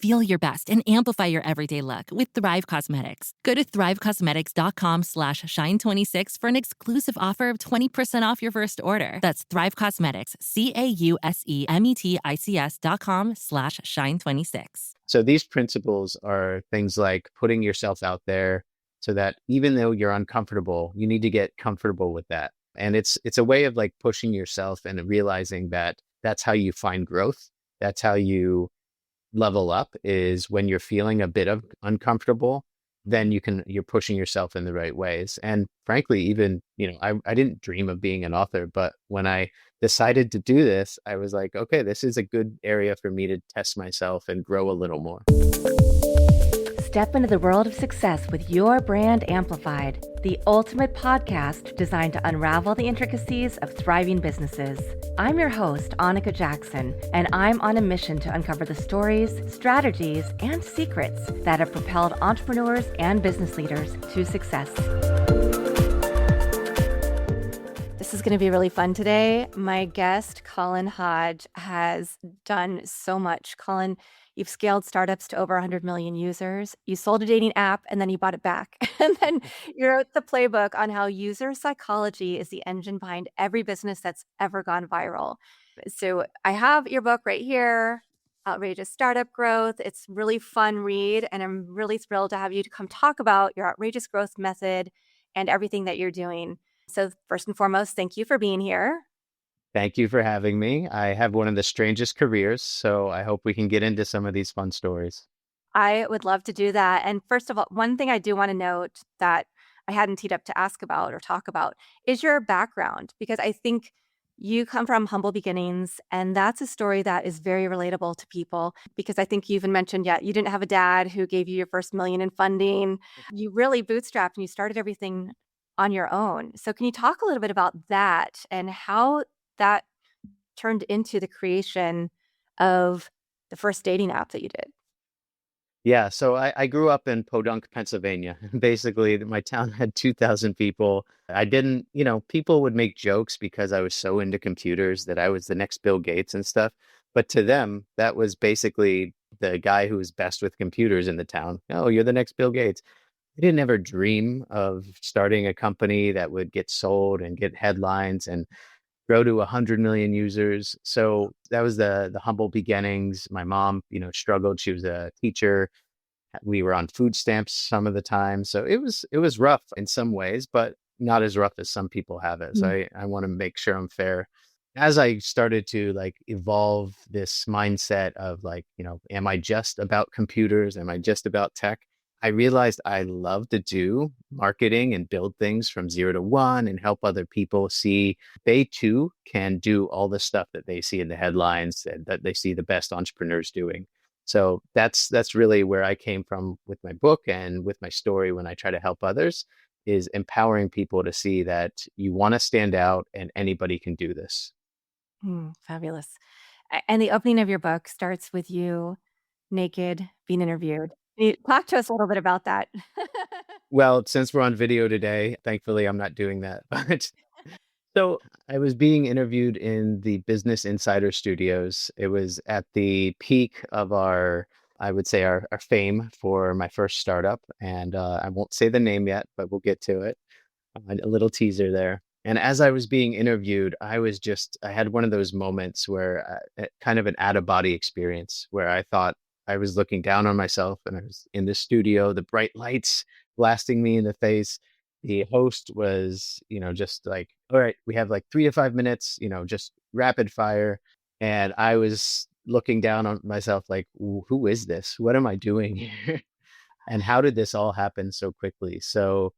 Feel your best and amplify your everyday look with Thrive Causemetics. Go to thrivecausemetics.com/shine26 for an exclusive offer of 20% off your first order. That's Thrive Causemetics, CAUSEMETICS.com/shine26. So these principles are things like putting yourself out there so that even though you're uncomfortable, you need to get comfortable with that. And it's a way of like pushing yourself and realizing that that's how you find growth. That's how you level up, is when you're feeling a bit of uncomfortable, then you're pushing yourself in the right ways. And frankly, even, I didn't dream of being an author, but when I decided to do this, I was like, okay, this is a good area for me to test myself and grow a little more. Step into the world of success with your brand amplified, the ultimate podcast designed to unravel the intricacies of thriving businesses. I'm your host, Annika Jackson, and I'm on a mission to uncover the stories, strategies, and secrets that have propelled entrepreneurs and business leaders to success. This is going to be really fun today. My guest, Colin Hodge, has done so much. Colin, you've scaled startups to over 100 million users. You sold a dating app and then you bought it back. And then you wrote the playbook on how user psychology is the engine behind every business that's ever gone viral. So I have your book right here, Outrageous Startup Growth. It's really fun read, and I'm really thrilled to have you to come talk about your outrageous growth method and everything that you're doing. So first and foremost, thank you for being here. Thank you for having me. I have one of the strangest careers, so I hope we can get into some of these fun stories. I would love to do that. And first of all, one thing I do want to note that I hadn't teed up to ask about or talk about is your background, because I think you come from humble beginnings, and that's a story that is very relatable to people, because I think you even mentioned, you didn't have a dad who gave you your first million in funding. You really bootstrapped and you started everything on your own. So can you talk a little bit about that and how that turned into the creation of the first dating app that you did? Yeah, so I grew up in Podunk, Pennsylvania. Basically, my town had 2,000 people. I didn't, people would make jokes because I was so into computers that I was the next Bill Gates and stuff. But to them, that was basically the guy who was best with computers in the town. Oh, you're the next Bill Gates. I didn't ever dream of starting a company that would get sold and get headlines and grow to 100 million users. So that was the humble beginnings. My mom, struggled. She was a teacher. We were on food stamps some of the time. So it was rough in some ways, but not as rough as some people have it. So I want to make sure I'm fair. As I started to evolve this mindset of am I just about computers? Am I just about tech? I realized I love to do marketing and build things from 0 to 1 and help other people see they too can do all the stuff that they see in the headlines and that they see the best entrepreneurs doing. So that's really where I came from with my book and with my story when I try to help others, is empowering people to see that you want to stand out and anybody can do this. Fabulous. And the opening of your book starts with you naked being interviewed. Can you talk to us a little bit about that? Well, since we're on video today, thankfully I'm not doing that. But so I was being interviewed in the Business Insider studios. It was at the peak of I would say our fame for my first startup. And I won't say the name yet, but we'll get to it. A little teaser there. And as I was being interviewed, I had one of those moments where kind of an out of body experience where I thought I was looking down on myself and I was in the studio, the bright lights blasting me in the face. The host was, just like, all right, we have 3 to 5 minutes, just rapid fire. And I was looking down on myself like, who is this? What am I doing here? And how did this all happen so quickly? So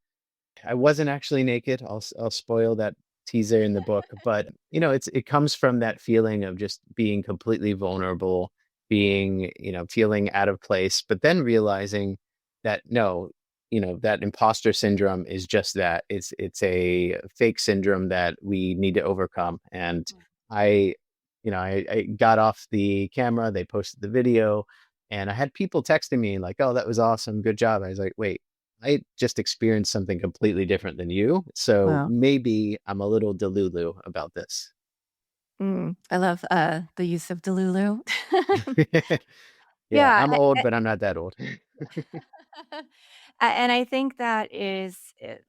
I wasn't actually naked. I'll spoil that teaser in the book, but it comes from that feeling of just being completely vulnerable, being, feeling out of place, but then realizing that no, that imposter syndrome is just that. It's a fake syndrome that we need to overcome. And I got off the camera, they posted the video, and I had people texting me like, "Oh, that was awesome. Good job." I was like, "Wait, I just experienced something completely different than you. So Wow. maybe I'm a little delulu about this." I love the use of Delulu. Yeah, Yeah. I'm old, but I'm not that old. And I think that is,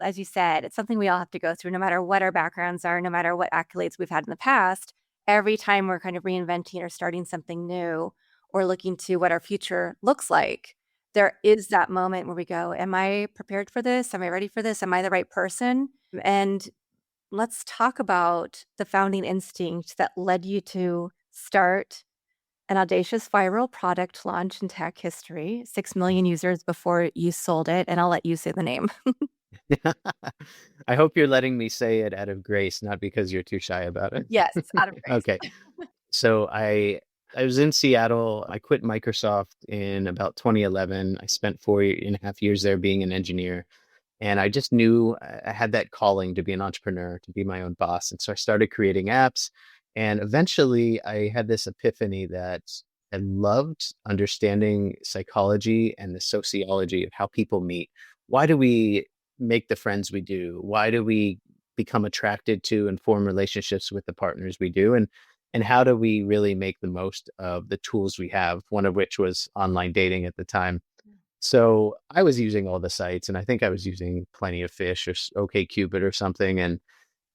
as you said, it's something we all have to go through, no matter what our backgrounds are, no matter what accolades we've had in the past. Every time we're kind of reinventing or starting something new or looking to what our future looks like, there is that moment where we go, am I prepared for this? Am I ready for this? Am I the right person? And let's talk about the founding instinct that led you to start an audacious viral product launch in tech history, 6 million users before you sold it, and I'll let you say the name. I hope you're letting me say it out of grace, not because you're too shy about it. Yes, out of grace. Okay. So I was in Seattle. I quit Microsoft in about 2011. I spent 4.5 years there being an engineer. And I just knew I had that calling to be an entrepreneur, to be my own boss. And so I started creating apps. And eventually I had this epiphany that I loved understanding psychology and the sociology of how people meet. Why do we make the friends we do? Why do we become attracted to and form relationships with the partners we do? And how do we really make the most of the tools we have? One of which was online dating at the time. So I was using all the sites, and I think I was using Plenty of Fish or OkCupid or something. And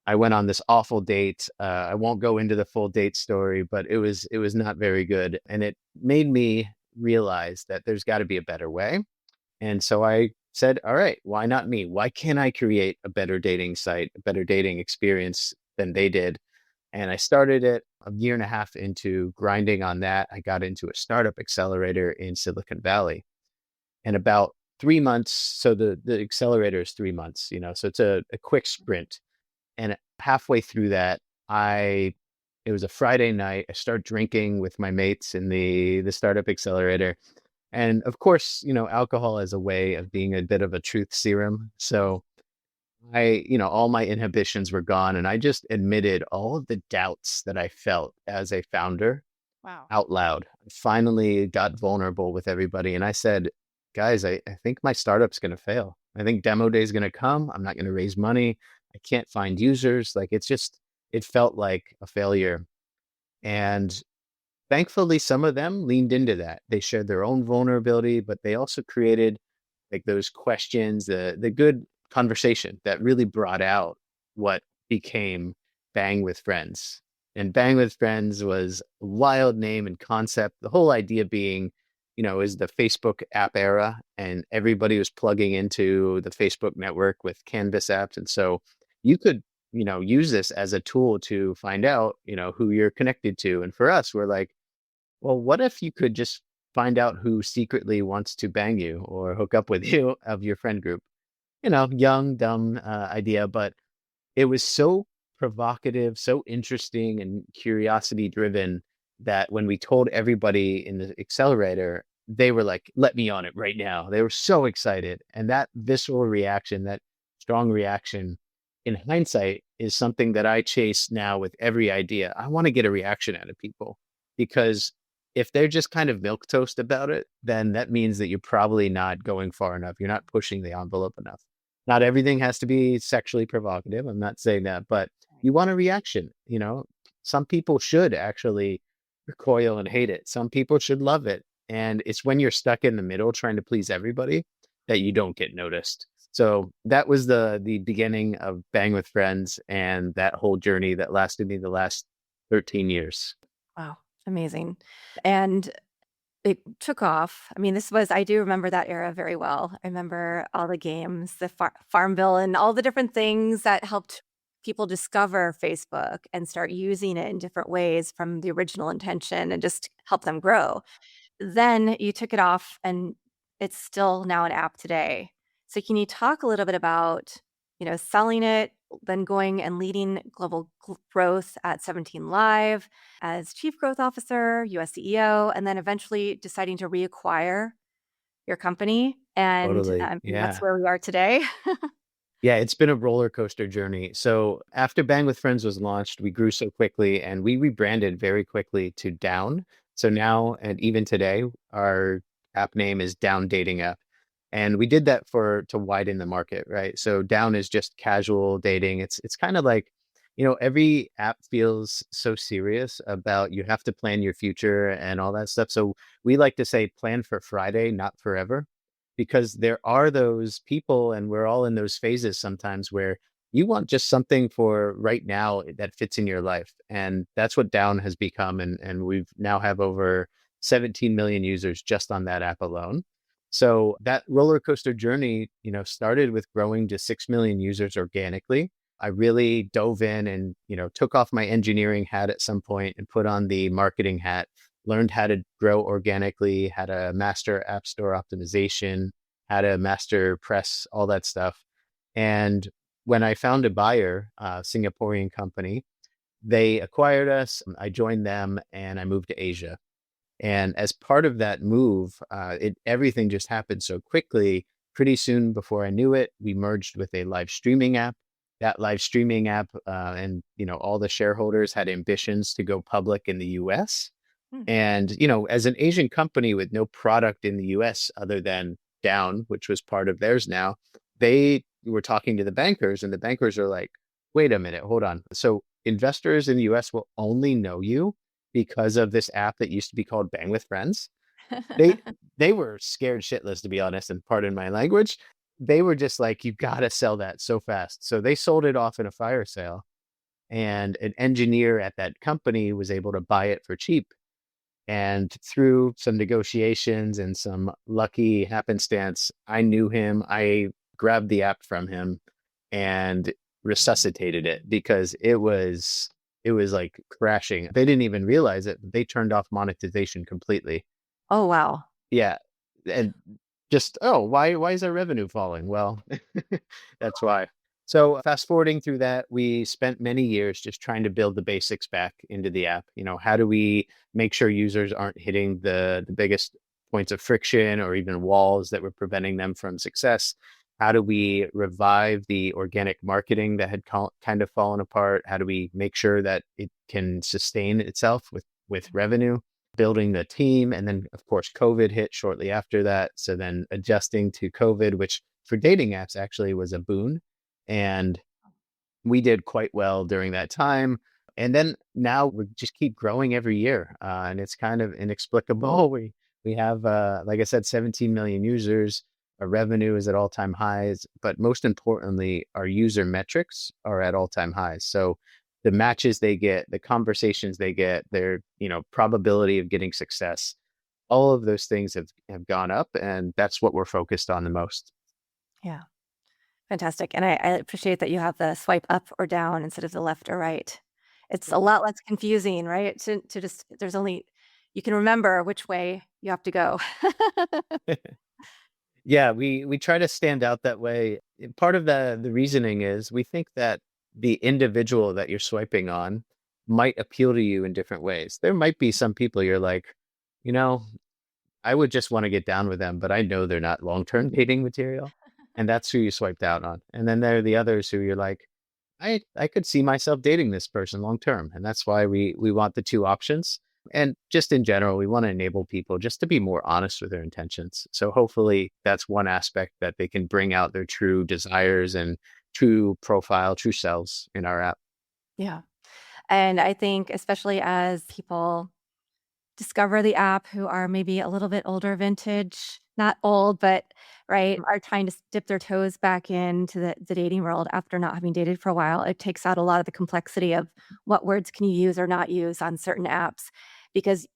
I went on this awful date. I won't go into the full date story, but it was not very good, and it made me realize that there's got to be a better way. And so I said, "All right, why not me? Why can't I create a better dating site, a better dating experience than they did?" And I started it a year and a half into grinding on that. I got into a startup accelerator in Silicon Valley and about 3 months. So the accelerator is 3 months, so it's a quick sprint. And halfway through that, it was a Friday night. I start drinking with my mates in the startup accelerator. And of course, alcohol is a way of being a bit of a truth serum. So all my inhibitions were gone. And I just admitted all of the doubts that I felt as a founder Wow. out loud. I finally got vulnerable with everybody. And I said, guys, I think my startup's going to fail. I think demo day is going to come. I'm not going to raise money. I can't find users. Like it felt like a failure. And thankfully, some of them leaned into that. They shared their own vulnerability, but they also created like those questions, the good conversation that really brought out what became Bang with Friends. And Bang with Friends was a wild name and concept. The whole idea being, is the Facebook app era, and everybody was plugging into the Facebook network with Canvas apps. And so you could, use this as a tool to find out, who you're connected to. And for us, we're like, well, what if you could just find out who secretly wants to bang you or hook up with you of your friend group? Young, dumb idea, but it was so provocative, so interesting, and curiosity driven that when we told everybody in the accelerator, they were like, let me on it right now. They were so excited. And that visceral reaction, that strong reaction, in hindsight, is something that I chase now with every idea. I want to get a reaction out of people because if they're just kind of milk toast about it, then that means that you're probably not going far enough. You're not pushing the envelope enough. Not everything has to be sexually provocative. I'm not saying that, but you want a reaction. Some people should actually recoil and hate it. Some people should love it. And it's when you're stuck in the middle trying to please everybody that you don't get noticed. So that was the beginning of Bang with Friends and that whole journey that lasted me the last 13 years. Wow. Amazing. And it took off. I mean, I do remember that era very well. I remember all the games, the Farmville, and all the different things that helped people discover Facebook and start using it in different ways from the original intention and just help them grow. Then you took it off and it's still now an app today. So can you talk a little bit about, selling it, then going and leading global growth at 17 Live as Chief Growth Officer, US CEO, and then eventually deciding to reacquire your company. And Totally. that's Yeah. where we are today. Yeah, it's been a roller coaster journey. So after Bang with Friends was launched, we grew so quickly and we rebranded very quickly to Down. So now and even today, our app name is Down Dating App. And we did that to widen the market, right? So Down is just casual dating. It's kind of like every app feels so serious about you have to plan your future and all that stuff. So we like to say plan for Friday, not forever, because there are those people, and we're all in those phases sometimes where you want just something for right now that fits in your life. And that's what Down has become. And we've now have over 17 million users just on that app alone. So that roller coaster journey, started with growing to 6 million users organically. I really dove in and, took off my engineering hat at some point and put on the marketing hat, learned how to grow organically, how to master App Store optimization, how to master press, all that stuff. And when I found a buyer, a Singaporean company, they acquired us. I joined them and I moved to Asia. And as part of that move, everything just happened so quickly. Pretty soon before I knew it, we merged with a live streaming app. That live streaming app, and all the shareholders had ambitions to go public in the U.S. Hmm. And as an Asian company with no product in the U.S. other than Down, which was part of theirs now, they were talking to the bankers, and the bankers are like, "Wait a minute, hold on. So investors in the U.S. will only know you because of this app that used to be called Bang with Friends." They they were scared shitless, to be honest, and pardon my language. They were just like, "You got to sell that so fast." So they sold it off in a fire sale, and an engineer at that company was able to buy it for cheap. And through some negotiations and some lucky happenstance, I knew him. I grabbed the app from him and resuscitated it because it was like crashing. They didn't even realize it. They turned off monetization completely. Oh, wow. Yeah. And just, oh, why is our revenue falling? Well, that's why. So fast forwarding through that, we spent many years just trying to build the basics back into the app. How do we make sure users aren't hitting the biggest points of friction or even walls that were preventing them from success? How do we revive the organic marketing that had kind of fallen apart? How do we make sure that it can sustain itself with revenue? Building the team. And then, of course, COVID hit shortly after that. So then adjusting to COVID, which for dating apps actually was a boon. And we did quite well during that time. And then now we just keep growing every year. And it's kind of inexplicable. We have, like I said, 17 million users. Our revenue is at all-time highs. But most importantly, our user metrics are at all-time highs. So the matches they get, the conversations they get, their probability of getting success, all of those things have gone up, and that's what we're focused on the most. Yeah. Fantastic. And I appreciate that you have the swipe up or down instead of the left or right. It's a lot less confusing, right? To just, there's only, you can remember which way you have to go. Yeah, we try to stand out that way. Part of the reasoning is we think that the individual that you're swiping on might appeal to you in different ways. There might be some people you're like, you know, I would just want to get down with them, but I know they're not long-term dating material. And that's who you swiped out on. And then there are the others who you're like, I could see myself dating this person long term. And that's why we want the two options. And just in general, we want to enable people just to be more honest with their intentions. So hopefully that's one aspect that they can bring out their true desires and true profile, true selves in our app. Yeah. And I think, especially as people discover the app who are maybe a little bit older vintage, not old, but right, are trying to dip their toes back into the dating world after not having dated for a while. It takes out a lot of the complexity of what words can you use or not use on certain apps because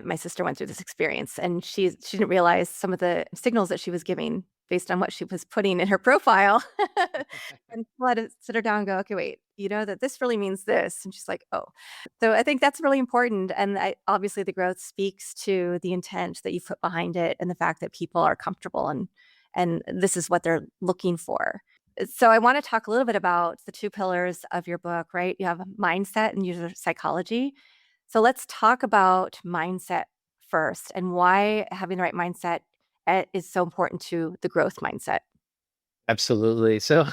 my sister went through this experience and she didn't realize some of the signals that she was giving based on what she was putting in her profile and let it sit her down and go, okay, wait, you know that this really means this. And she's like, oh. So I think that's really important. And obviously the growth speaks to the intent that you put behind it and the fact that people are comfortable and this is what they're looking for. So I want to talk a little bit about the two pillars of your book, right? You have mindset and user psychology. So let's talk about mindset first and why having the right mindset is so important to the growth mindset. Absolutely. So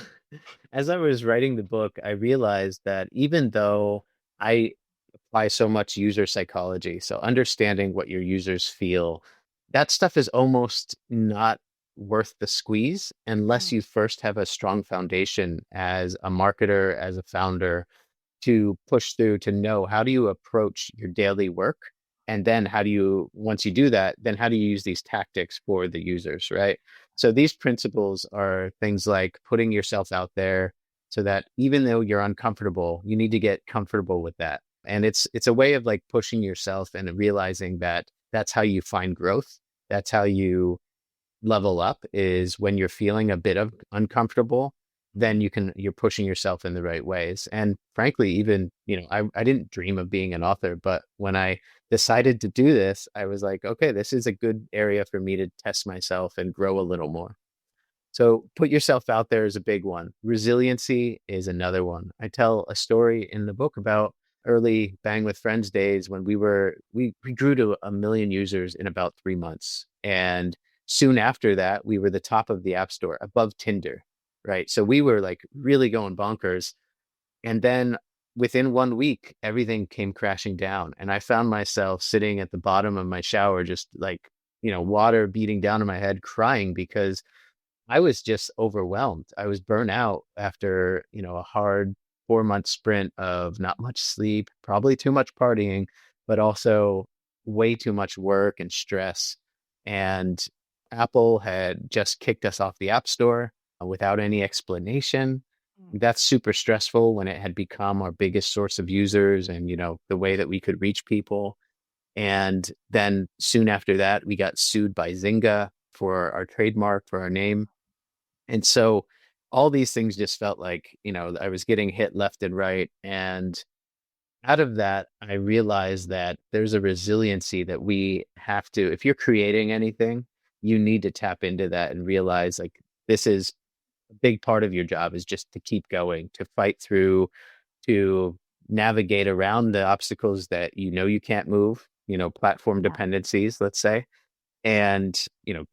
as I was writing the book, I realized that even though I apply so much user psychology, so understanding what your users feel, that stuff is almost not worth the squeeze unless Mm. you first have a strong foundation as a marketer, as a founder, to push through to know how do you approach your daily work. And then how do you, once you do that, then how do you use these tactics for the users, right? So these principles are things like putting yourself out there so that even though you're uncomfortable, you need to get comfortable with that. And it's a way of like pushing yourself and realizing that that's how you find growth. That's how you level up, is when you're feeling a bit of uncomfortable, then you're pushing yourself in the right ways. And frankly, even, I didn't dream of being an author, but when I decided to do this, I was like, okay, this is a good area for me to test myself and grow a little more. So put yourself out there is a big one. Resiliency is another one. I tell a story in the book about early Bang with Friends days when we grew to 1 million users in about 3 months. And soon after that, we were the top of the App Store above Tinder, right? So we were like really going bonkers. And then within 1 week, everything came crashing down. And I found myself sitting at the bottom of my shower, just like, water beating down on my head, crying because I was just overwhelmed. I was burnt out after, a hard 4 month sprint of not much sleep, probably too much partying, but also way too much work and stress. And Apple had just kicked us off the App Store without any explanation. Mm. That's super stressful when it had become our biggest source of users and, the way that we could reach people. And then soon after that, we got sued by Zynga for our trademark, for our name. And so all these things just felt like, I was getting hit left and right. And out of that, I realized that there's a resiliency that we have to, if you're creating anything, you need to tap into that and realize like this is a big part of your job, is just to keep going, to fight through, to navigate around the obstacles that you can't move, platform Yeah. dependencies, let's say, and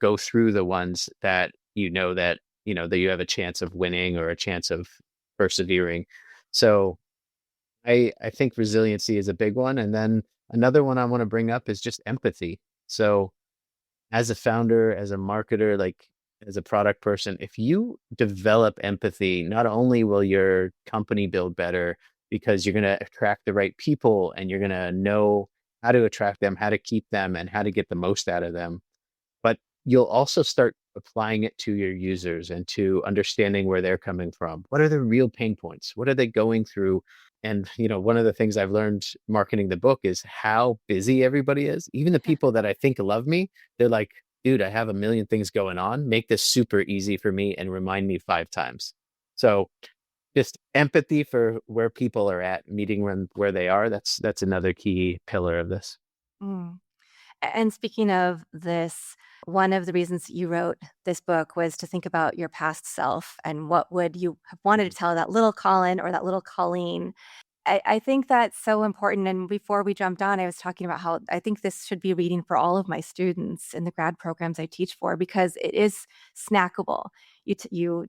go through the ones that that you have a chance of winning or a chance of persevering. So I think resiliency is a big one. And then another one I want to bring up is just empathy. So as a founder, as a marketer, like as a product person, if you develop empathy, not only will your company build better because you're going to attract the right people and you're going to know how to attract them, how to keep them, and how to get the most out of them, but you'll also start applying it to your users and to understanding where they're coming from. What are the real pain points? What are they going through? And, one of the things I've learned marketing the book is how busy everybody is. Even the people that I think love me, they're like, dude, I have 1 million things going on. Make this super easy for me and remind me 5 times. So just empathy for where people are at, meeting them where they are. That's another key pillar of this. Mm. And speaking of this, one of the reasons you wrote this book was to think about your past self and what would you have wanted to tell that little Colin or that little Colleen. I think that's so important. And before we jumped on, I was talking about how I think this should be reading for all of my students in the grad programs I teach for because it is snackable. You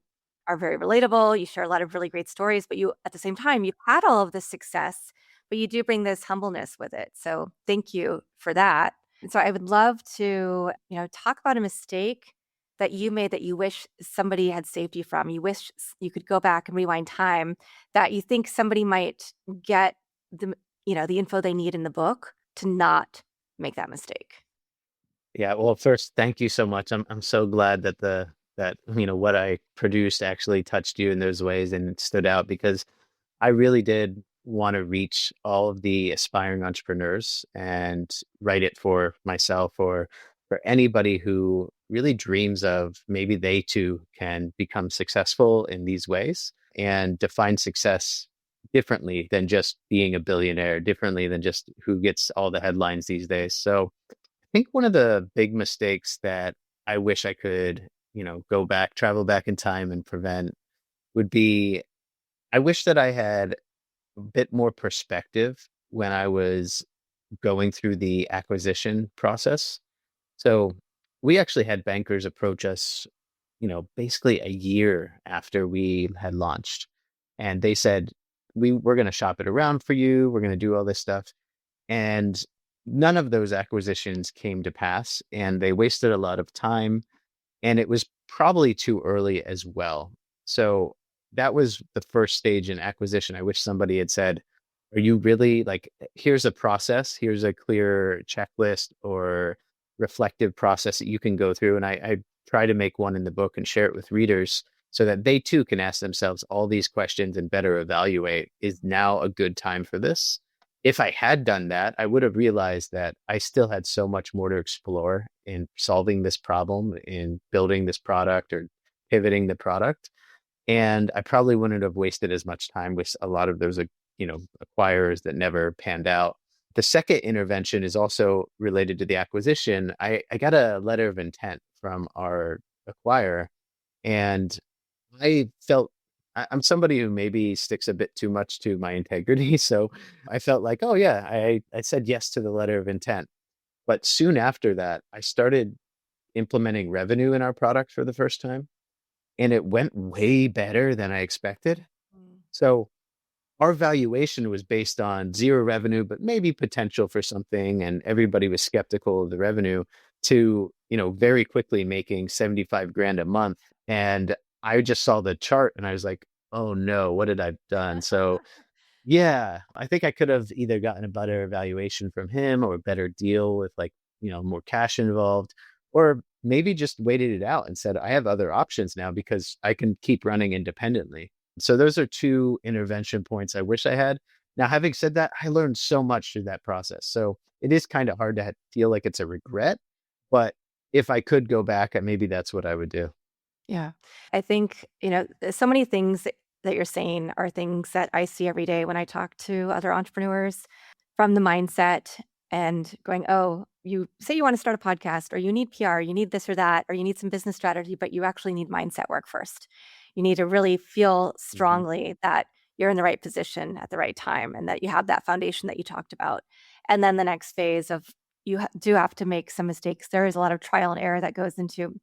are very relatable. You share a lot of really great stories, but you at the same time you've had all of this success, but you do bring this humbleness with it. So thank you for that. And so I would love to, talk about a mistake that you made that you wish somebody had saved you from. You wish you could go back and rewind time that you think somebody might get the info they need in the book to not make that mistake. Yeah, well, first, thank you so much. I'm so glad that what I produced actually touched you in those ways and it stood out, because I really did want to reach all of the aspiring entrepreneurs and write it for myself or for anybody who really dreams of maybe they too can become successful in these ways and define success differently than just being a billionaire, differently than just who gets all the headlines these days. So I think one of the big mistakes that I wish I could, travel back in time and prevent would be, I wish that I had a bit more perspective when I was going through the acquisition process. So we actually had bankers approach us, basically a year after we had launched. And they said, we're going to shop it around for you. We're going to do all this stuff. And none of those acquisitions came to pass. And they wasted a lot of time. And it was probably too early as well. So that was the first stage in acquisition. I wish somebody had said, are you really like, here's a process, here's a clear checklist or reflective process that you can go through. And I try to make one in the book and share it with readers so that they too can ask themselves all these questions and better evaluate, is now a good time for this? If I had done that, I would have realized that I still had so much more to explore in solving this problem, in building this product or pivoting the product. And I probably wouldn't have wasted as much time with a lot of those, acquirers that never panned out. The second intervention is also related to the acquisition. I got a letter of intent from our acquirer, and I felt I'm somebody who maybe sticks a bit too much to my integrity. So I felt like, oh yeah, I said yes to the letter of intent. But soon after that, I started implementing revenue in our product for the first time, and it went way better than I expected. Mm. So our valuation was based on zero revenue, but maybe potential for something. And everybody was skeptical of the revenue to, very quickly making 75 grand a month. And I just saw the chart and I was like, oh no, what did I have done? So yeah, I think I could have either gotten a better valuation from him or a better deal with like, more cash involved, or maybe just waited it out and said, I have other options now because I can keep running independently. So those are two intervention points I wish I had. Now, having said that, I learned so much through that process. So it is kind of hard to feel like it's a regret, but if I could go back, maybe that's what I would do. Yeah. I think, so many things that you're saying are things that I see every day when I talk to other entrepreneurs, from the mindset and going, oh, you say you want to start a podcast, or you need PR, you need this or that, or you need some business strategy, but you actually need mindset work first. You need to really feel Mhm. strongly that you're in the right position at the right time and that you have that foundation that you talked about. And then the next phase of, do have to make some mistakes. There is a lot of trial and error that goes into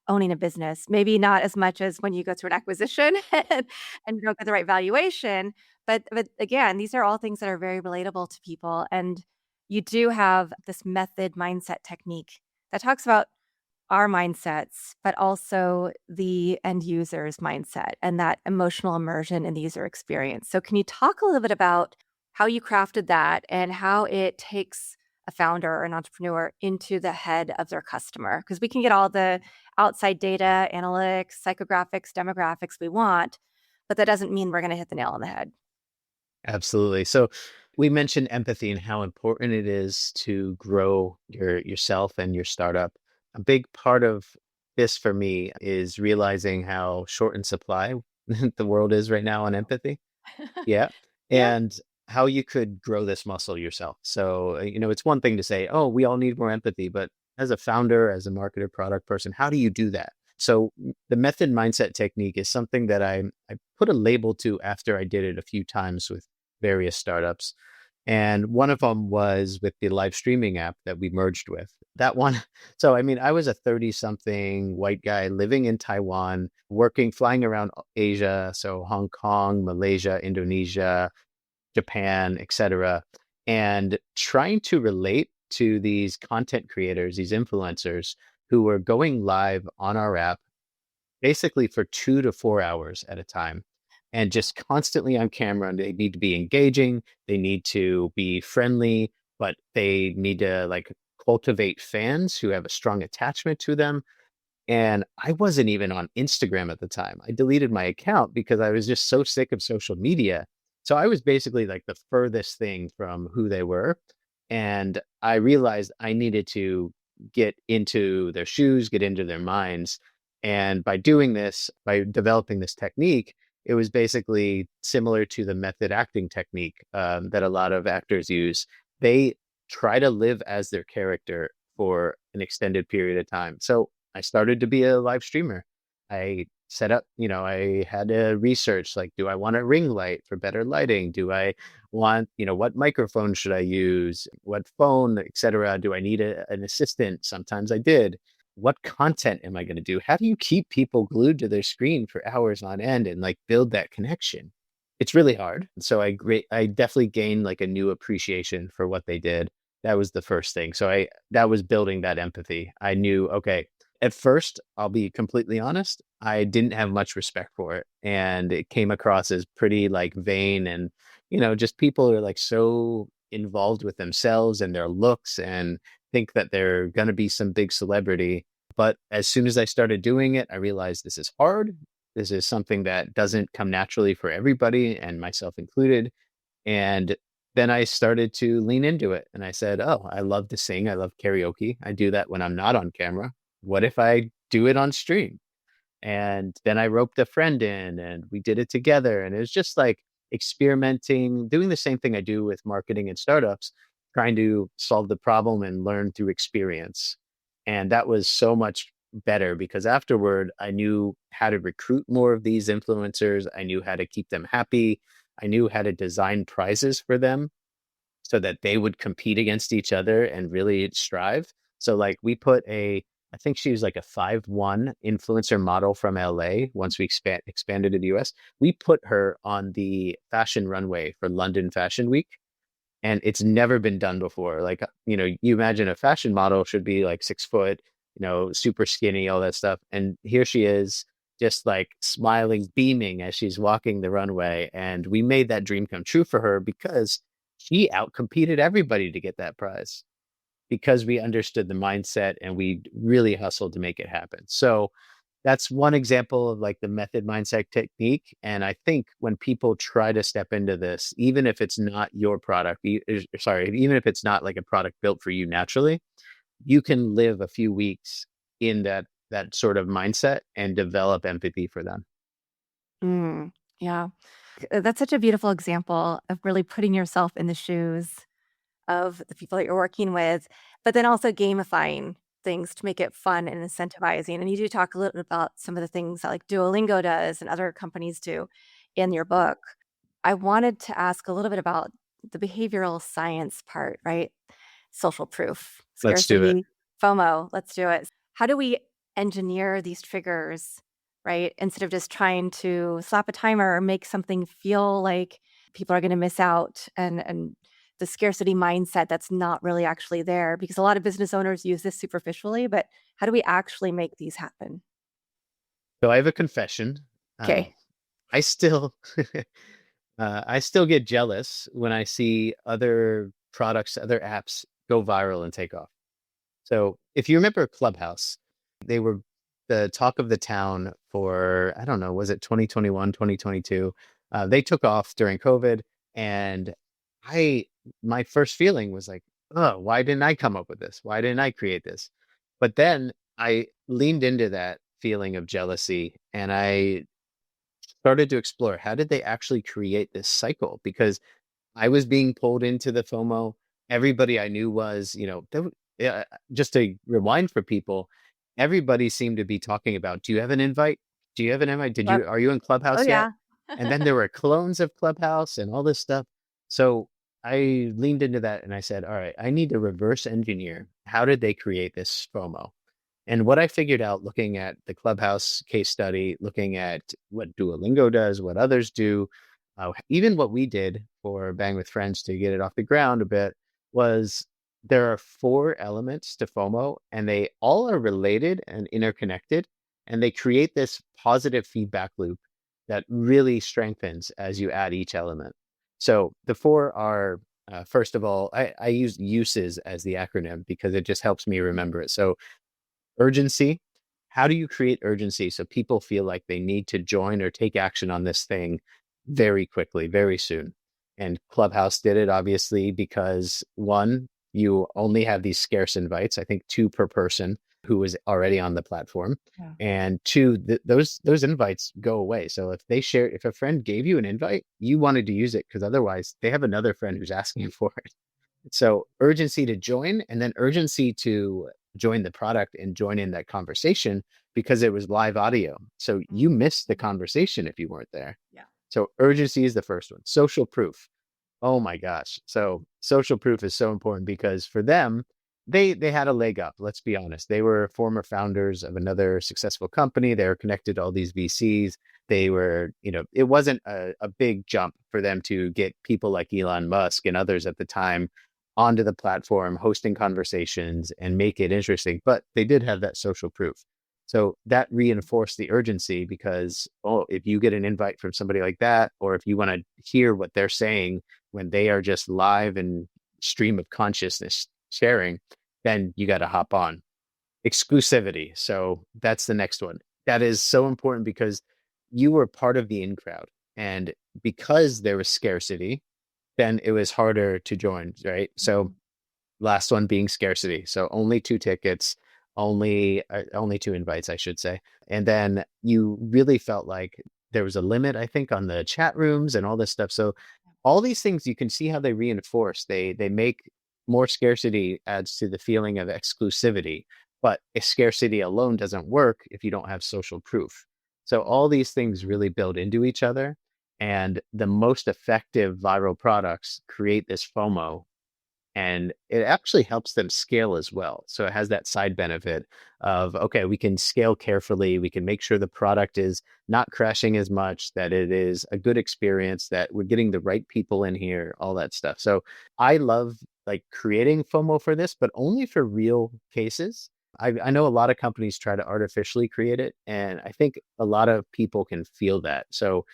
owning a business. Maybe not as much as when you go through an acquisition and you don't get the right valuation, but again, these are all things that are very relatable to people, and you do have this method mindset technique that talks about our mindsets, but also the end user's mindset and that emotional immersion in the user experience. So can you talk a little bit about how you crafted that and how it takes a founder or an entrepreneur into the head of their customer? Because we can get all the outside data, analytics, psychographics, demographics we want, but that doesn't mean we're going to hit the nail on the head. Absolutely. So we mentioned empathy and how important it is to grow yourself and your startup. A big part of this for me is realizing how short in supply the world is right now on empathy. Yeah. Yeah. And how you could grow this muscle yourself. So, it's one thing to say, oh, we all need more empathy, but as a founder, as a marketer, product person, how do you do that? So the method mindset technique is something that I put a label to after I did it a few times with various startups. And one of them was with the live streaming app that we merged with. That one. So, I mean, I was a 30 something white guy living in Taiwan, working, flying around Asia. So, Hong Kong, Malaysia, Indonesia, Japan, etc., and trying to relate to these content creators, these influencers who were going live on our app basically for 2 to 4 hours at a time and just constantly on camera. And they need to be engaging, they need to be friendly, but they need to like cultivate fans who have a strong attachment to them. And I wasn't even on Instagram at the time. I deleted my account because I was just so sick of social media. So I was basically like the furthest thing from who they were. And I realized I needed to get into their shoes, get into their minds. And by doing this, by developing this technique, it was basically similar to the method acting technique that a lot of actors use. They try to live as their character for an extended period of time. So I started to be a live streamer. I set up, I had to research like, do I want a ring light for better lighting? Do I want, what microphone should I use? What phone, etc.? Do I need an assistant? Sometimes I did. What content am I going to do? How do you keep people glued to their screen for hours on end and like build that connection? It's really hard. So I definitely gained like a new appreciation for what they did. That was the first thing. So that was building that empathy. I knew, okay, At first, I'll be completely honest, I didn't have much respect for it. And it came across as pretty like vain and, just people are like so involved with themselves and their looks and think that they're going to be some big celebrity. But as soon as I started doing it, I realized this is hard. This is something that doesn't come naturally for everybody, and myself included. And then I started to lean into it and I said, oh, I love to sing. I love karaoke. I do that when I'm not on camera. What if I do it on stream? And then I roped a friend in and we did it together. And it was just like experimenting, doing the same thing I do with marketing and startups, trying to solve the problem and learn through experience. And that was so much better because afterward, I knew how to recruit more of these influencers. I knew how to keep them happy. I knew how to design prizes for them so that they would compete against each other and really strive. So like we put I think she was like a 5'1" influencer model from LA. Once we expanded to the US, we put her on the fashion runway for London Fashion Week. And it's never been done before. Like, you imagine a fashion model should be like 6 foot, super skinny, all that stuff. And here she is just like smiling, beaming as she's walking the runway. And we made that dream come true for her because she outcompeted everybody to get that prize because we understood the mindset and we really hustled to make it happen. So that's one example of like the method mindset technique. And I think when people try to step into this, even if it's not your product, even if it's not like a product built for you naturally, you can live a few weeks in that sort of mindset and develop empathy for them. Yeah. That's such a beautiful example of really putting yourself in the shoes of the people that you're working with, but then also gamifying things to make it fun and incentivizing. And you do talk a little bit about some of the things that like Duolingo does and other companies do in your book. I wanted to ask a little bit about the behavioral science part, right? Social proof, Let's do it. scarcity, FOMO. Let's do it. How do we engineer these triggers, right? Instead of just trying to slap a timer or make something feel like people are going to miss out and the scarcity mindset that's not really actually there, because a lot of business owners use this superficially, but how do we actually make these happen? So I have a confession. Um, Okay. I still I still get jealous when I see other products, other apps go viral and take off. So if you remember Clubhouse, they were the talk of the town for, I don't know, was it 2021, 2022? They took off during COVID. And my first feeling was like, oh, why didn't I come up with this? Why didn't I create this? But then I leaned into that feeling of jealousy and I started to explore how did they actually create this cycle? Because I was being pulled into the FOMO. Everybody I knew was, just to rewind for people, everybody seemed to be talking about, do you have an invite? Do you have an invite? Love Are you in Oh, Clubhouse yet? yeah. And then there were clones of Clubhouse and all this stuff. So I leaned into that and I said, all right, I need to reverse engineer. How did they create this FOMO? And what I figured out looking at the Clubhouse case study, looking at what Duolingo does, what others do, even what we did for Bang with Friends to get it off the ground a bit, was there are 4 elements to FOMO, and they all are related and interconnected, and they create this positive feedback loop that really strengthens as you add each element. So the 4 are, first of all, I use uses as the acronym because it just helps me remember it. So urgency. How do you create urgency so people feel like they need to join or take action on this thing very quickly, very soon? And Clubhouse did it obviously because one, you only have these scarce invites, I think 2 per person who is already on the platform. Yeah. And 2, those invites go away. So if a friend gave you an invite, you wanted to use it because otherwise they have another friend who's asking for it. So urgency to join and then urgency to join the product and join in that conversation because it was live audio. So you missed the conversation if you weren't there. Yeah. So urgency is the first one. Social proof. Oh my gosh. So social proof is so important because for them, they had a leg up. Let's be honest. They were former founders of another successful company. They were connected to all these VCs. They were, it wasn't a big jump for them to get people like Elon Musk and others at the time onto the platform, hosting conversations and make it interesting. But they did have that social proof. So that reinforced the urgency because, oh, if you get an invite from somebody like that, or if you want to hear what they're saying when they are just live and stream of consciousness sharing, then you got to hop on. Exclusivity. So that's the next one. That is so important because you were part of the in crowd. And because there was scarcity, then it was harder to join, right? So last one being scarcity. So only 2 tickets, only 2 invites, I should say. And then you really felt like there was a limit, I think, on the chat rooms and all this stuff. So all these things you can see how they reinforce. They make more scarcity adds to the feeling of exclusivity, but if scarcity alone doesn't work if you don't have social proof. So all these things really build into each other. And the most effective viral products create this FOMO, and it actually helps them scale as well. So it has that side benefit of, okay, we can scale carefully. We can make sure the product is not crashing as much, that it is a good experience, that we're getting the right people in here, all that stuff. So I love like creating FOMO for this, but only for real cases. I know a lot of companies try to artificially create it, and I think a lot of people can feel that. So,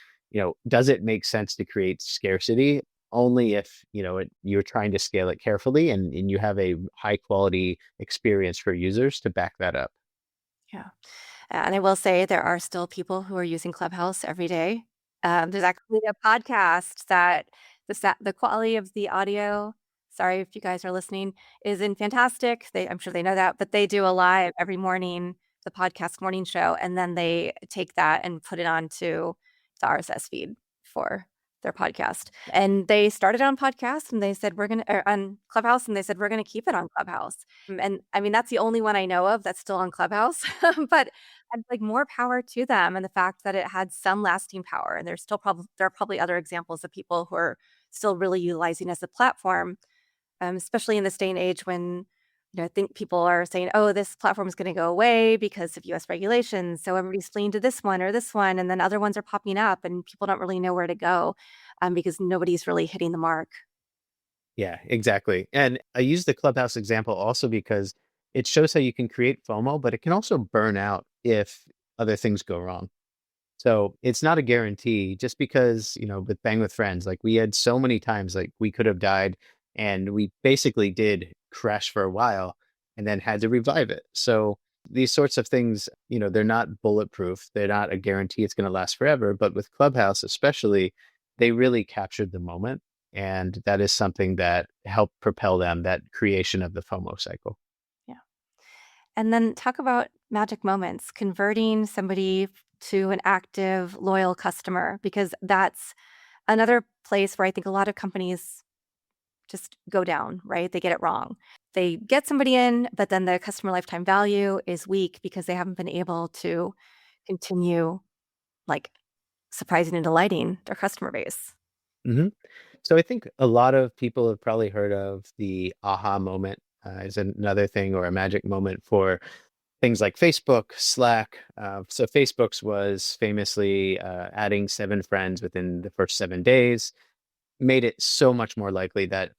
does it make sense to create scarcity? Only if you're trying to scale it carefully and you have a high quality experience for users to back that up. Yeah. And I will say there are still people who are using Clubhouse every day. There's actually a podcast that the quality of the audio, sorry if you guys are listening, isn't fantastic. I'm sure they know that, but they do a live every morning, the podcast morning show, and then they take that and put it onto the RSS feed for their podcast. And they started on podcast and they said on Clubhouse and they said we're gonna keep it on Clubhouse. And I mean that's the only one I know of that's still on Clubhouse. But I'd like more power to them and the fact that it had some lasting power. And there are probably other examples of people who are still really utilizing as a platform, especially in this day and age when I think people are saying, "Oh, this platform is going to go away because of U.S. regulations." So everybody's fleeing to this one or this one, and then other ones are popping up, and people don't really know where to go because nobody's really hitting the mark. Yeah, exactly. And I use the Clubhouse example also because it shows how you can create FOMO, but it can also burn out if other things go wrong. So it's not a guarantee just because, with Bang with Friends, like we had so many times like we could have died and we basically did crash for a while and then had to revive it. So these sorts of things, they're not bulletproof. They're not a guarantee it's going to last forever. But with Clubhouse, especially, they really captured the moment. And that is something that helped propel them, that creation of the FOMO cycle. Yeah. And then talk about magic moments, converting somebody to an active, loyal customer, because that's another place where I think a lot of companies just go down, right? They get it wrong. They get somebody in, but then the customer lifetime value is weak because they haven't been able to continue like surprising and delighting their customer base. hmm So I think a lot of people have probably heard of the aha moment is another thing, or a magic moment for things like Facebook, Slack. So Facebook's was famously adding 7 friends within the first 7 days, made it so much more likely that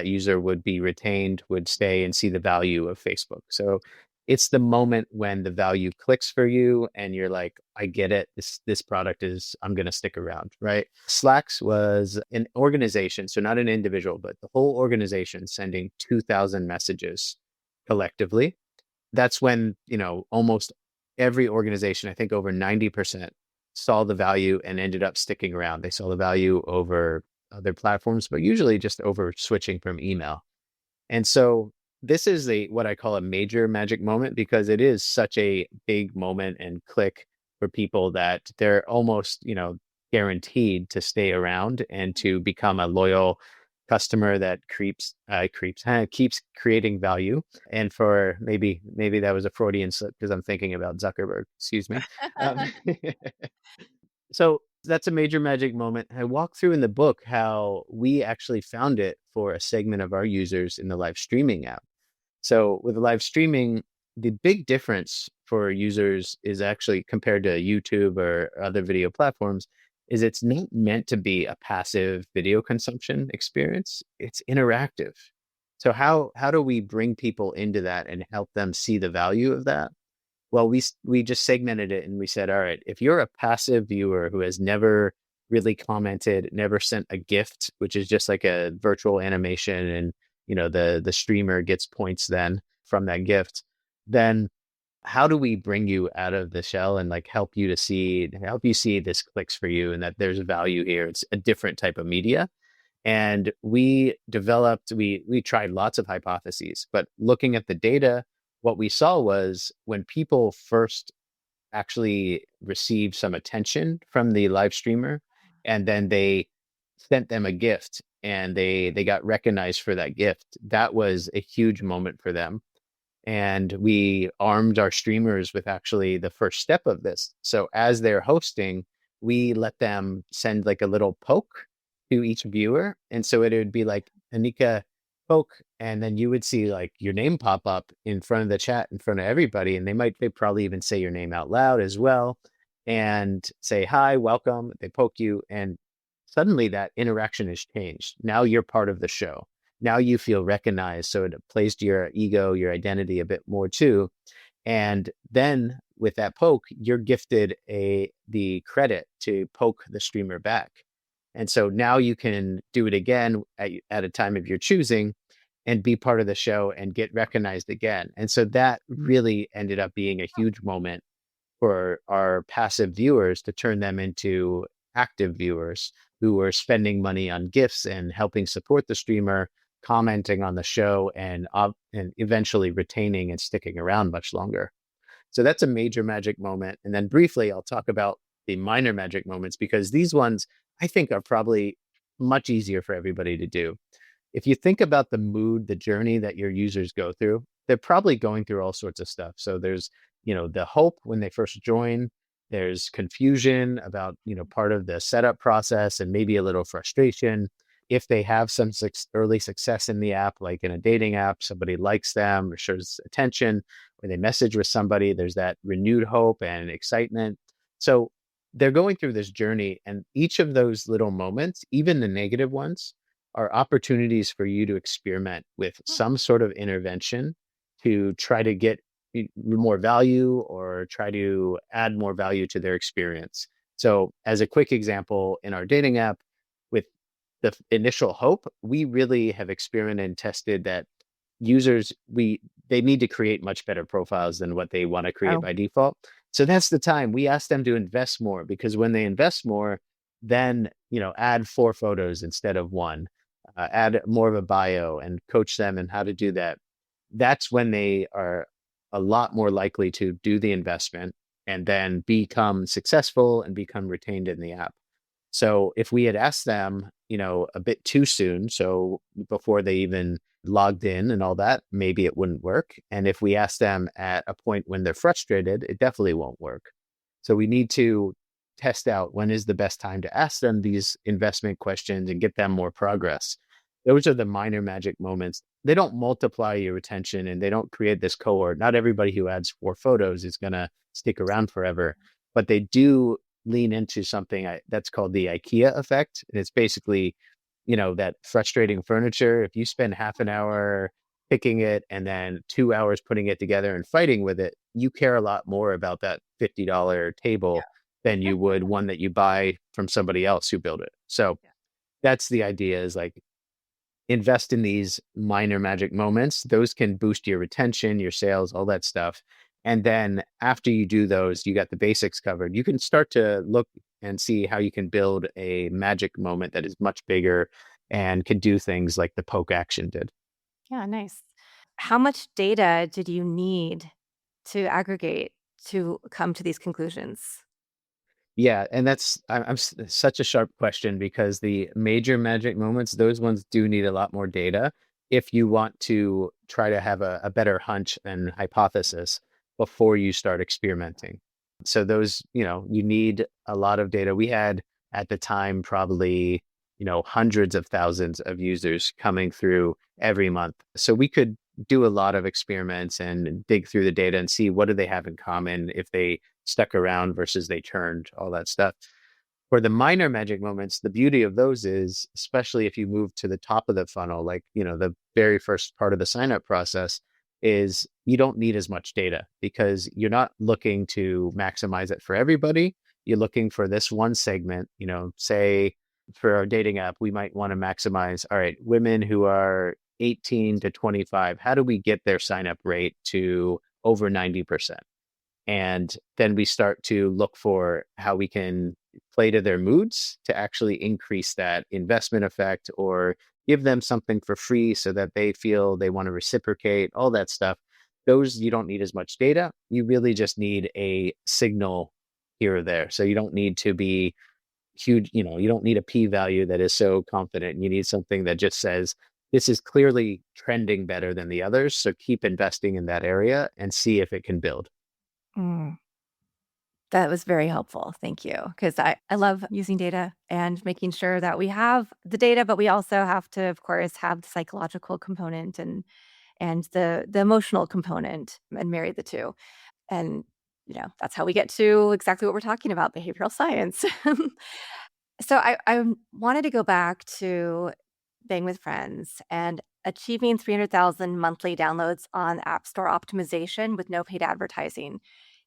user would be retained, would stay and see the value of Facebook. So it's the moment when the value clicks for you and you're like, I get it. This product is, I'm going to stick around, right? Slacks was an organization, so not an individual, but the whole organization sending 2,000 messages collectively. That's when, almost every organization, I think over 90%, saw the value and ended up sticking around. They saw the value over other platforms, but usually just over switching from email. And so this is what I call a major magic moment because it is such a big moment and click for people that they're almost, guaranteed to stay around and to become a loyal customer that keeps creating value. And for maybe that was a Freudian slip because I'm thinking about Zuckerberg, excuse me. Um, so that's a major magic moment. I walk through in the book how we actually found it for a segment of our users in the live streaming app. So with live streaming, the big difference for users is actually compared to YouTube or other video platforms is it's not meant to be a passive video consumption experience. It's interactive. So how do we bring people into that and help them see the value of that? Well, we just segmented it and we said, all right, if you're a passive viewer who has never really commented, never sent a gift, which is just like a virtual animation, and the streamer gets points then from that gift, then how do we bring you out of the shell and like help you see this clicks for you and that there's value here? It's a different type of media. And we tried lots of hypotheses, but looking at the data, what we saw was when people first actually received some attention from the live streamer, and then they sent them a gift and they got recognized for that gift, that was a huge moment for them. And we armed our streamers with actually the first step of this. So as they're hosting, we let them send like a little poke to each viewer. And so it would be like, Anika, poke. And then you would see like your name pop up in front of the chat, in front of everybody. And they probably even say your name out loud as well and say, hi, welcome. They poke you. And suddenly that interaction has changed. Now you're part of the show. Now you feel recognized. So it plays to your ego, your identity a bit more too. And then with that poke, you're gifted the credit to poke the streamer back. And so now you can do it again at a time of your choosing and be part of the show and get recognized again. And so that really ended up being a huge moment for our passive viewers to turn them into active viewers who are spending money on gifts and helping support the streamer, commenting on the show, and eventually retaining and sticking around much longer. So that's a major magic moment. And then briefly, I'll talk about the minor magic moments, because these ones I think are probably much easier for everybody to do. If you think about the journey that your users go through, they're probably going through all sorts of stuff. So there's, the hope when they first join, there's confusion about, part of the setup process and maybe a little frustration. If they have some early success in the app, like in a dating app, somebody likes them or shows attention, or they message with somebody, there's that renewed hope and excitement. So they're going through this journey, and each of those little moments, even the negative ones, are opportunities for you to experiment with some sort of intervention to try to get more value or try to add more value to their experience. So as a quick example, in our dating app, with the initial hope, we really have experimented and tested that users, they need to create much better profiles than what they want to create Oh, by default. So that's the time we ask them to invest more, because when they invest more, then add 4 photos instead of 1, add more of a bio and coach them in how to do that. That's when they are a lot more likely to do the investment and then become successful and become retained in the app. So if we had asked them, a bit too soon, so before they even logged in and all that, maybe it wouldn't work. And if we ask them at a point when they're frustrated, it definitely won't work. So we need to test out when is the best time to ask them these investment questions and get them more progress. Those are the minor magic moments. They don't multiply your retention and they don't create this cohort. Not everybody who adds 4 photos is going to stick around forever, but they do lean into something that's called the IKEA effect. And it's basically, that frustrating furniture. If you spend half an hour picking it and then 2 hours putting it together and fighting with it, you care a lot more about that $50 table than you would one that you buy from somebody else who built it. So that's the idea, is like, invest in these minor magic moments. Those can boost your retention, your sales, all that stuff. And then after you do those, you got the basics covered. You can start to look and see how you can build a magic moment that is much bigger and can do things like the poke action did. yeah, nice. How much data did you need to aggregate to come to these conclusions? Yeah, and that's such a sharp question, because the major magic moments, those ones do need a lot more data if you want to try to have a better hunch and hypothesis before you start experimenting. So those, you need a lot of data. We had at the time probably, hundreds of thousands of users coming through every month. So we could do a lot of experiments and dig through the data and see what do they have in common if they stuck around versus they turned, all that stuff. For the minor magic moments, the beauty of those is, especially if you move to the top of the funnel, like, the very first part of the sign up process, is you don't need as much data because you're not looking to maximize it for everybody. You're looking for this one segment, say for our dating app, we might want to maximize, all right, women who are 18 to 25, how do we get their sign up rate to over 90%? And then we start to look for how we can play to their moods to actually increase that investment effect or give them something for free so that they feel they want to reciprocate, all that stuff. Those, you don't need as much data. You really just need a signal here or there. So you don't need to be huge, you don't need a p value that is so confident. You need something that just says, this is clearly trending better than the others. So keep investing in that area and see if it can build. Mm, that was very helpful. Thank you. Because I love using data and making sure that we have the data, but we also have to, of course, have the psychological component and the emotional component and marry the two. And, that's how we get to exactly what we're talking about, behavioral science. So I wanted to go back to Bang with Friends and achieving 300,000 monthly downloads on App Store optimization with no paid advertising.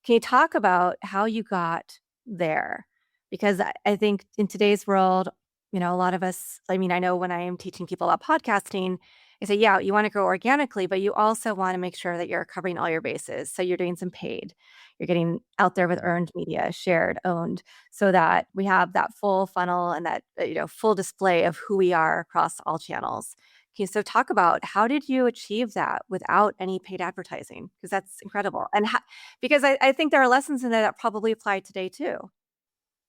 Can you talk about how you got there? Because I think in today's world, a lot of us, I mean, I know when I am teaching people about podcasting, I say, yeah, you want to grow organically, but you also want to make sure that you're covering all your bases. So you're doing some paid, you're getting out there with earned media, shared, owned, so that we have that full funnel and that full display of who we are across all channels. Okay, so talk about how did you achieve that without any paid advertising? Because that's incredible, and because I think there are lessons in there that probably apply today too.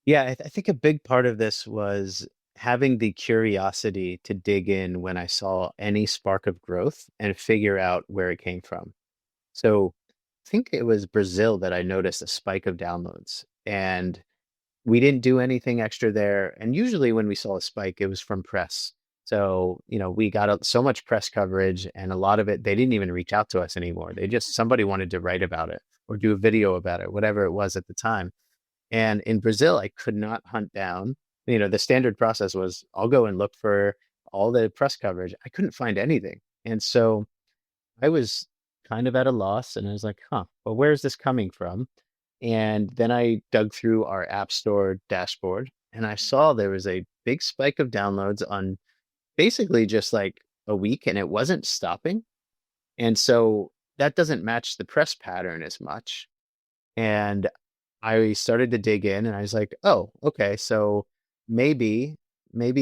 Yeah, I think a big part of this was having the curiosity to dig in when I saw any spark of growth and figure out where it came from. So I think it was Brazil that I noticed a spike of downloads, and we didn't do anything extra there. And usually when we saw a spike, it was from press. So, we got so much press coverage, and a lot of it, they didn't even reach out to us anymore. Somebody wanted to write about it or do a video about it, whatever it was at the time. And in Brazil, I could not hunt down, the standard process was I'll go and look for all the press coverage. I couldn't find anything. And so I was kind of at a loss, and I was like, well, where's this coming from? And then I dug through our App Store dashboard, and I saw there was a big spike of downloads on basically just like a week, and it wasn't stopping. And so that doesn't match the press pattern as much. And I started to dig in, and I was like, oh, okay, so maybe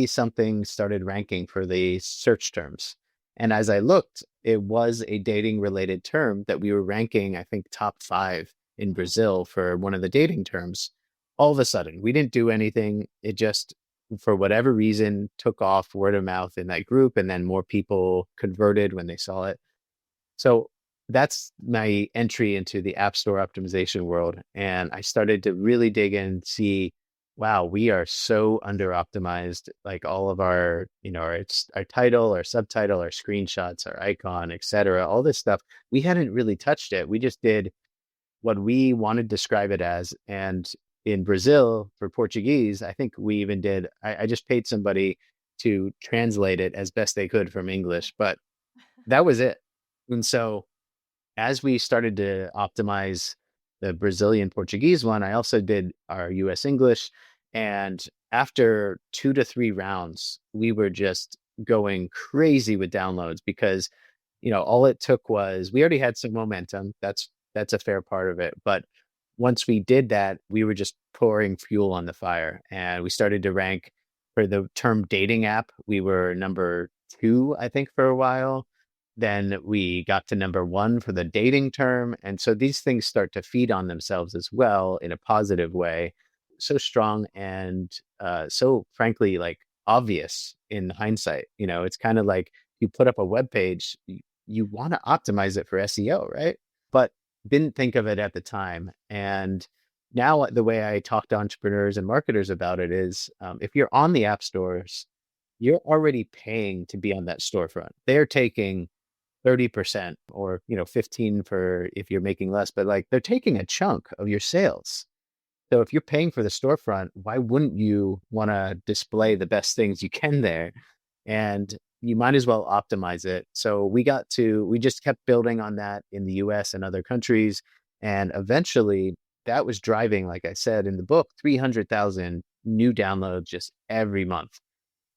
something started ranking for the search terms. And as I looked, it was a dating related term that we were ranking, I think, top 5 in Brazil for one of the dating terms. All of a sudden, we didn't do anything. It just, for whatever reason, took off word of mouth in that group, and then more people converted when they saw it. So that's my entry into the App Store optimization world. And I started to really dig in and see, wow, we are so under optimized. Like all of our, our title, our subtitle, our screenshots, our icon, etc., all this stuff, we hadn't really touched it. We just did what we wanted to describe it as. And in Brazil for Portuguese, I think we even did, I just paid somebody to translate it as best they could from English, but that was it. And so as we started to optimize the Brazilian Portuguese one, I also did our US English. And after 2 to 3 rounds, we were just going crazy with downloads because, all it took was we already had some momentum. That's a fair part of it. But once we did that, we were just pouring fuel on the fire, and we started to rank for the term dating app. We were number 2, I think, for a while. Then we got to number 1 for the dating term. And so these things start to feed on themselves as well in a positive way. So strong and so frankly, like obvious in hindsight. It's kind of like you put up a web page, you want to optimize it for SEO, right? But didn't think of it at the time. And now the way I talk to entrepreneurs and marketers about it is if you're on the app stores, you're already paying to be on that storefront. They're taking 30% or 15 for if you're making less, but like they're taking a chunk of your sales. So if you're paying for the storefront, why wouldn't you want to display the best things you can there? And you might as well optimize it. So we just kept building on that in the US and other countries. And eventually that was driving, like I said in the book, 300,000 new downloads just every month.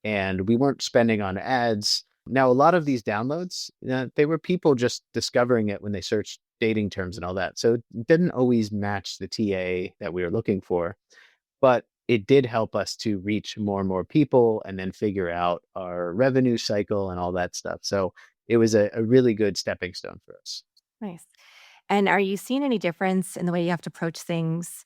And we weren't spending on ads. Now, a lot of these downloads, they were people just discovering it when they searched dating terms and all that. So it didn't always match the TA that we were looking for, but it did help us to reach more and more people and then figure out our revenue cycle and all that stuff. So it was a really good stepping stone for us. Nice. And are you seeing any difference in the way you have to approach things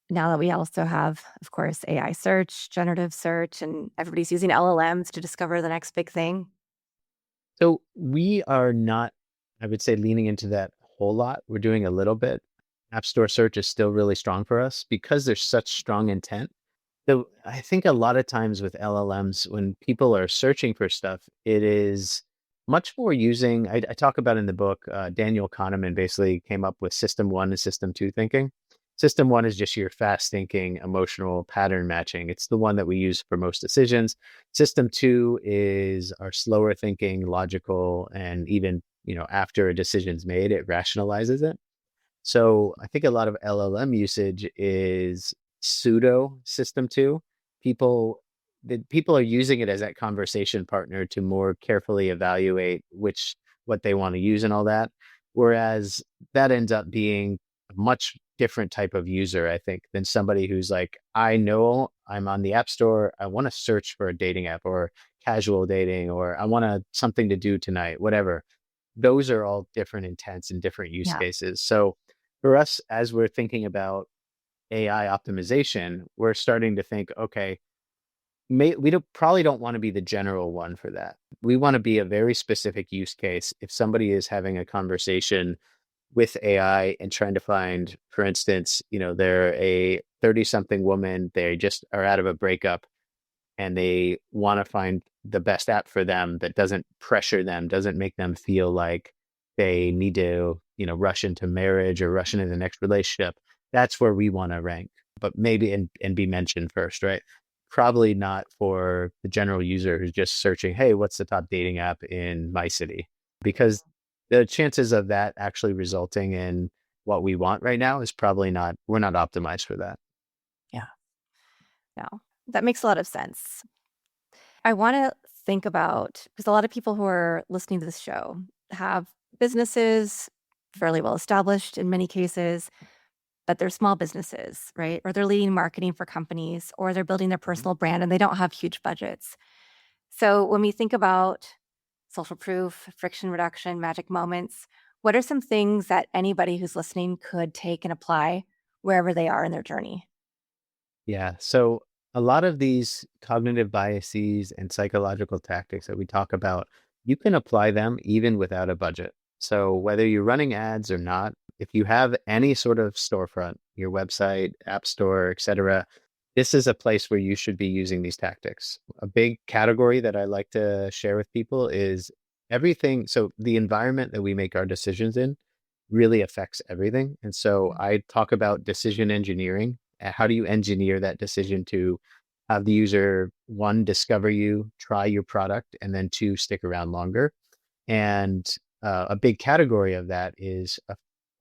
now that we also have, of course, AI search, generative search, and everybody's using LLMs to discover the next big thing? So we are not, I would say, leaning into that a whole lot. We're doing a little bit. App Store search is still really strong for us because there's such strong intent. So I think a lot of times with LLMs, when people are searching for stuff, it is much more using, I talk about in the book, Daniel Kahneman basically came up with system one and system two thinking. System one is just your fast thinking, emotional pattern matching. It's the one that we use for most decisions. System two is our slower thinking, logical, and even, after a decision's made, it rationalizes it. So I think a lot of LLM usage is pseudo system two. People people are using it as that conversation partner to more carefully evaluate what they want to use and all that. Whereas that ends up being a much different type of user, I think, than somebody who's like, I know I'm on the App Store. I want to search for a dating app or casual dating, or I want something to do tonight, whatever. Those are all different intents and different use Yeah. cases. So for us, as we're thinking about AI optimization, we're starting to think, okay, probably don't want to be the general one for that. We want to be a very specific use case. If somebody is having a conversation with AI and trying to find, for instance, they're a 30 something woman, they just are out of a breakup and they want to find the best app for them that doesn't pressure them, doesn't make them feel like they need to, rush into marriage or rush into the next relationship. That's where we want to rank, but maybe and be mentioned first, right? Probably not for the general user who's just searching, hey, what's the top dating app in my city? Because the chances of that actually resulting in what we want right now is probably not, we're not optimized for that. Yeah. No, that makes a lot of sense. I want to think about because a lot of people who are listening to this show have businesses fairly well established in many cases, but they're small businesses, right? Or they're leading marketing for companies, or they're building their Mhm. personal brand and they don't have huge budgets. So when we think about social proof, friction reduction, magic moments, what are some things that anybody who's listening could take and apply wherever they are in their journey? Yeah. So a lot of these cognitive biases and psychological tactics that we talk about, you can apply them even without a budget. So whether you're running ads or not, if you have any sort of storefront, your website, app store, etc., this is a place where you should be using these tactics. A big category that I like to share with people is everything. So the environment that we make our decisions in really affects everything. And so I talk about decision engineering. How do you engineer that decision to have the user, one, discover you, try your product, and then two, stick around longer? And a big category of that is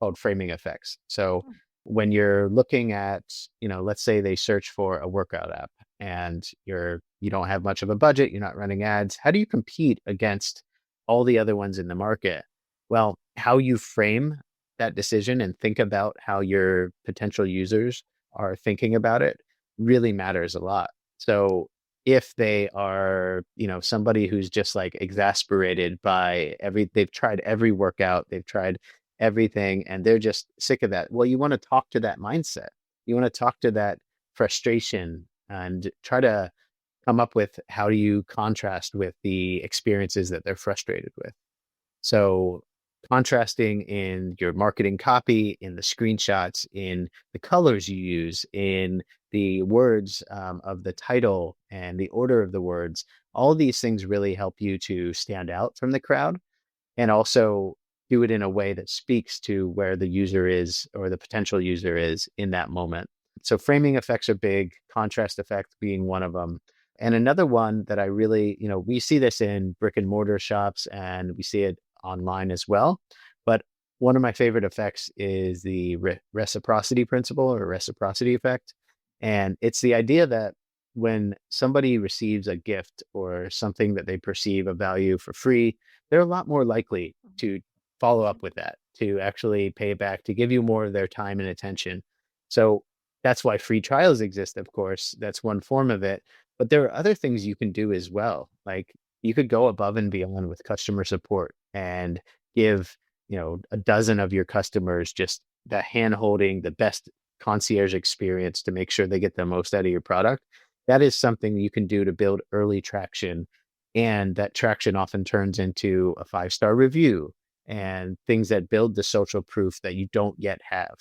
called framing effects. So when you're looking at, let's say they search for a workout app and you don't have much of a budget, you're not running ads. How do you compete against all the other ones in the market? Well, how you frame that decision and think about how your potential users are thinking about it really matters a lot. So if they are, somebody who's just like exasperated by they've tried every workout, they've tried everything, and they're just sick of that. Well, you want to talk to that mindset. You want to talk to that frustration and try to come up with how do you contrast with the experiences that they're frustrated with. So contrasting in your marketing copy, in the screenshots, in the colors you use, in the words of the title and the order of the words, all these things really help you to stand out from the crowd and also do it in a way that speaks to where the user is or the potential user is in that moment. So framing effects are big, contrast effect being one of them. And another one that I really, we see this in brick and mortar shops and we see it online as well. But one of my favorite effects is the reciprocity principle or reciprocity effect. And it's the idea that when somebody receives a gift or something that they perceive of value for free, they're a lot more likely to follow up with that, to actually pay it back, to give you more of their time and attention. So that's why free trials exist, of course. That's one form of it. But there are other things you can do as well. Like you could go above and beyond with customer support and give, a dozen of your customers just the hand holding, the best concierge experience to make sure they get the most out of your product. That is something you can do to build early traction. And that traction often turns into a 5-star review and things that build the social proof that you don't yet have.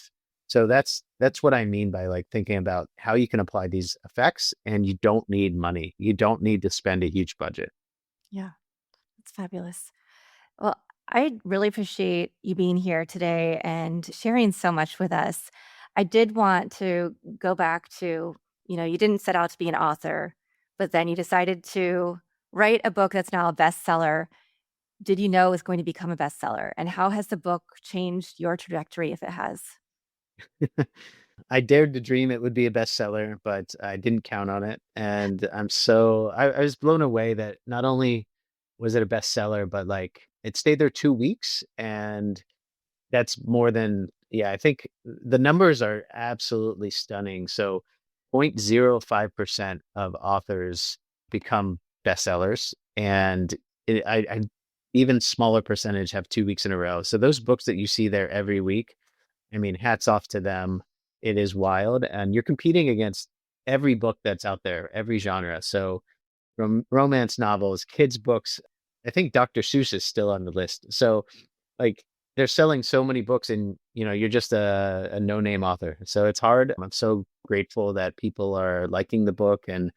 So that's what I mean by like thinking about how you can apply these effects and you don't need money. You don't need to spend a huge budget. Yeah, that's fabulous. Well, I really appreciate you being here today and sharing so much with us. I did want to go back to, you didn't set out to be an author, but then you decided to write a book that's now a bestseller. Did you know it was going to become a bestseller? And how has the book changed your trajectory if it has? I dared to dream it would be a bestseller, but I didn't count on it. And I was blown away that not only was it a bestseller, but like it stayed there 2 weeks. And that's more than, yeah, I think the numbers are absolutely stunning. So 0.05% of authors become bestsellers. And I even smaller percentage have 2 weeks in a row. So those books that you see there every week, I mean, hats off to them. It is wild. And you're competing against every book that's out there, every genre. So from romance novels, kids' books, I think Dr. Seuss is still on the list. So like they're selling so many books and you're just a no-name author. So it's hard. I'm so grateful that people are liking the book and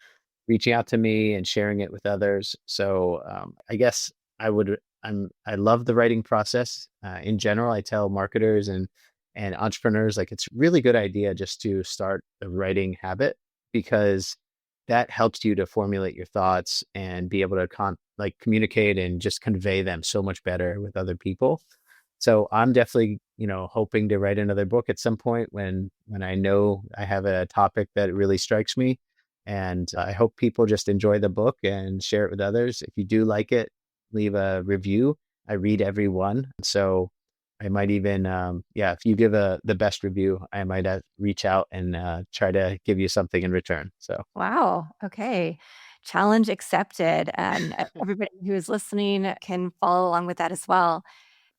reaching out to me and sharing it with others. So I guess I love the writing process. In general, I tell marketers and entrepreneurs like it's a really good idea just to start a writing habit because that helps you to formulate your thoughts and be able to communicate and just convey them so much better with other people. So I'm definitely, hoping to write another book at some point when I know I have a topic that really strikes me. And I hope people just enjoy the book and share it with others. If you do like it, leave a review. I read every one. So I might even, if you give the best review, I might reach out and try to give you something in return. So Wow. Okay. Challenge accepted. And everybody who is listening can follow along with that as well.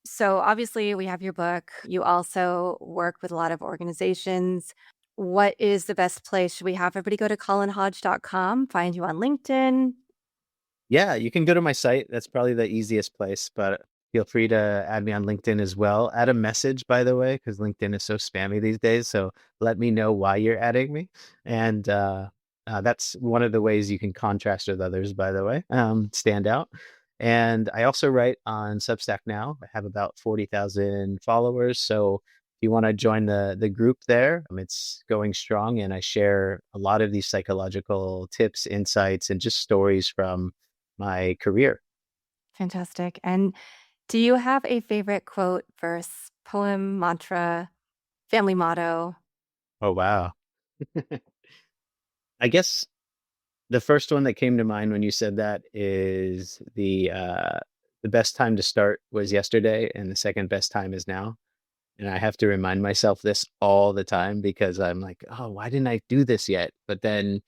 So, obviously, we have your book. You also work with a lot of organizations. What is the best place? Should we have everybody go to colinhodge.com, find you on LinkedIn? yeah, you can go to my site. That's probably the easiest place, but feel free to add me on LinkedIn as well. Add a message, by the way, because LinkedIn is so spammy these days. So let me know why you're adding me. And that's one of the ways you can contrast with others, by the way, stand out. And I also write on Substack now. I have about 40,000 followers. So if you want to join the group there, it's going strong. And I share a lot of these psychological tips, insights, and just stories from my career. Fantastic. And do you have a favorite quote, verse, poem, mantra, family motto? Oh, wow. I guess the first one that came to mind when you said that is the best time to start was yesterday and the second best time is now. And I have to remind myself this all the time because I'm like, oh, why didn't I do this yet? But then,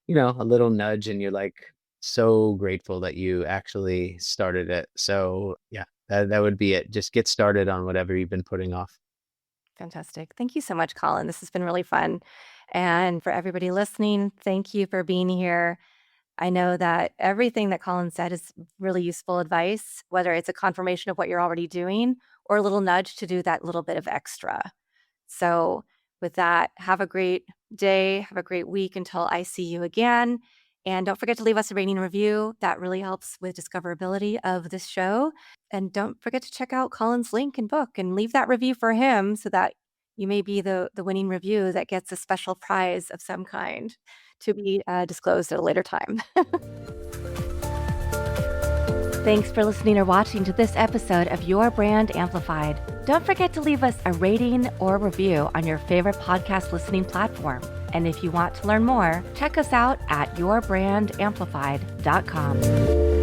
a little nudge and you're like so grateful that you actually started it. So yeah, that would be it. Just get started on whatever you've been putting off. Fantastic. Thank you so much, Colin. This has been really fun. And for everybody listening, thank you for being here. I know that everything that Colin said is really useful advice, whether it's a confirmation of what you're already doing or a little nudge to do that little bit of extra. So, with that, have a great day, have a great week until I see you again. And don't forget to leave us a rating and review. That really helps with discoverability of this show. And don't forget to check out Colin's link and book and leave that review for him so that You may be the winning review that gets a special prize of some kind to be disclosed at a later time. Thanks for listening or watching to this episode of Your Brand Amplified. Don't forget to leave us a rating or review on your favorite podcast listening platform. And if you want to learn more, check us out at yourbrandamplified.com.